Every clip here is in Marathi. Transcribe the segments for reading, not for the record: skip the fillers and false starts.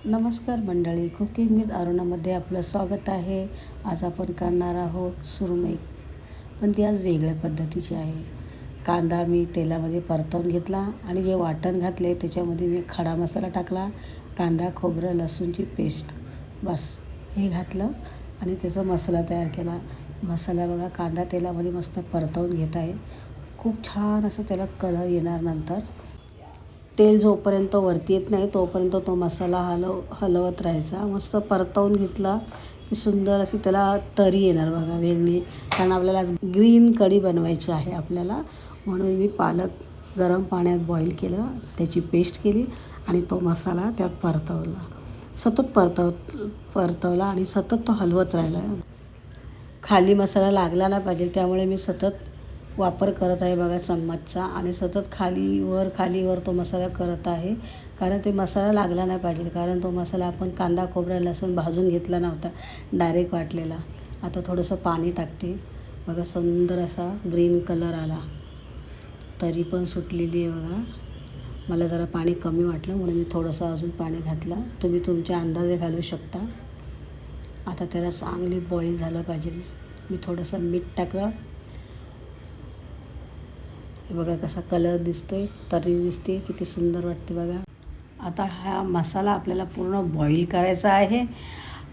नमस्कार मंडळी, कुकिंग विथ अरुणामध्ये आपलं स्वागत आहे. आज आपण करणार आहोत सुरमई, पण ती आज वेगळ्या पद्धतीची आहे. कांदा मी तेलामध्ये परतवून घेतला आणि जे वाटण घातले त्याच्यामध्ये मी खडा मसाला टाकला, कांदा, खोबरं, लसूणची पेस्ट, बस हे घातलं आणि त्याचा मसाला तयार केला. मसाला बघा कांदा तेलामध्ये मस्त परतवून घेत आहे. खूप छान असं त्याला कलर येणार. नंतर तेल जोपर्यंत वरती येत नाही तोपर्यंत तो मसाला हलवत राहायचा. मस्त परतवून घेतला की सुंदर अशी त्याला तरी येणार बघा वेगळी. कारण आपल्याला ग्रीन कढी बनवायची आहे आपल्याला, म्हणून मी पालक गरम पाण्यात बॉईल केलं, त्याची पेस्ट केली आणि तो मसाला त्यात परतवला. सतत परतवला आणि सतत तो हलवत राहिला. खाली मसाला लागला नाही पाहिजे, त्यामुळे मी सतत वापर करत आहे बघा चम्मचचा, आणि सतत खालीवर तो मसाला करत आहे. कारण ते मसाला लागला नाही पाहिजे, कारण तो मसाला आपण कांदा, खोबरा, लसूण भाजून घेतला नव्हता, डायरेक्ट वाटलेला. आता थोडंसं पाणी टाकते बघा. सुंदर असा ग्रीन कलर आला, तरी पण सुटलेली आहे बघा. मला जरा पाणी कमी वाटलं म्हणून मी थोडंसं अजून पाणी घातलं. तुम्ही तुमच्या अंदाजे घालू शकता. आता त्याला चांगली बॉईल झालं पाहिजे. मी थोडंसं मीठ टाकलं. हे बघा कसा कलर दिसतोय, तरी दिसते, किती सुंदर वाटते बघा. आता हा मसाला आपल्याला पूर्ण बॉईल करायचा आहे.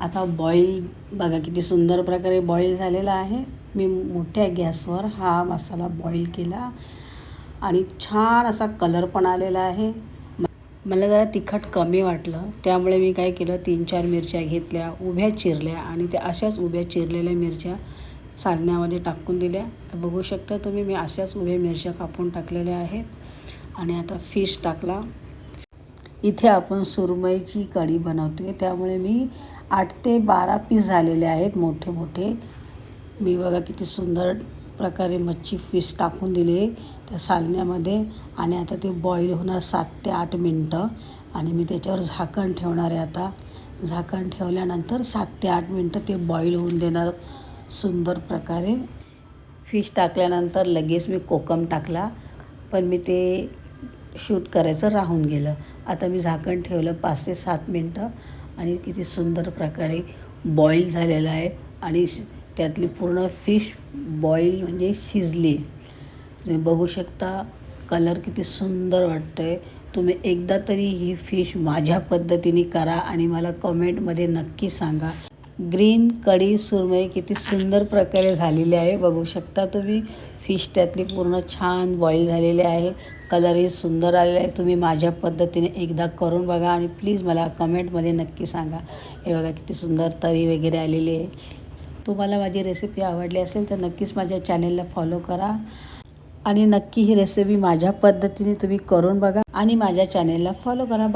आता बॉईल बघा किती सुंदर प्रकारे बॉईल झालेला आहे. मी मोठ्या गॅसवर हा मसाला बॉईल केला आणि छान असा कलर पण आलेला आहे. मला जरा तिखट कमी वाटलं, त्यामुळे मी काय केलं, 3-4 मिरच्या घेतल्या, उभ्या चिरल्या आणि त्या अशाच उभ्या चिरलेल्या मिरच्या सालण्यामध्ये टाकून दिल्या. बघू शकता तुम्ही, मी अशाच उभ्या मिरच्या कापून टाकलेल्या आहेत. आणि आता फिश टाकला. इथे आपण सुरमईची कढी बनवतो आहे, त्यामुळे मी 8 ते 12 पीस झालेले आहेत मोठे मोठे. मी बघा किती सुंदर प्रकारे मच्छी फिश टाकून दिले त्या सालण्यामध्ये. आणि आता ते बॉईल होणार 7 ते 8 मिनटं आणि मी त्याच्यावर झाकण ठेवणार आहे. आता झाकण ठेवल्यानंतर 7 ते 8 मिनटं ते बॉईल होऊन देणार सुंदर प्रकारे. फिश टाकल्यानंतर लगेच मी कोकम टाकला, पण मी ते शूट करायचं राहून गेलं. आता मी झाकण ठेवलं 5 ते 7 मिनटं आणि किती सुंदर प्रकारे बॉईल झालेलं आहे आणि त्यातली पूर्ण फिश बॉईल म्हणजे शिजली. तुम्ही बघू शकता कलर किती सुंदर वाटतं आहे. तुम्ही एकदा तरी ही फिश माझ्या पद्धतीने करा आणि मला कमेंटमध्ये नक्की सांगा. ग्रीन कढी सुरमई किती सुंदर प्रकारे झालेली आहे. बघू शकता तुम्ही, फिश त्यातली पूर्ण छान बॉईल झालेली आहे. कलरही सुंदर आलेला आहे. तुम्ही माझ्या पद्धतीने एकदा करून बघा आणि प्लीज मला कमेंटमध्ये नक्की सांगा. हे बघा किती सुंदर तरी वगैरे आलेली आहे. तुम्हाला माझी रेसिपी आवडली असेल तर नक्कीच माझ्या चॅनेलला फॉलो करा आणि नक्की ही रेसिपी माझ्या पद्धतीने तुम्ही करून बघा आणि माझ्या चॅनेलला फॉलो करा.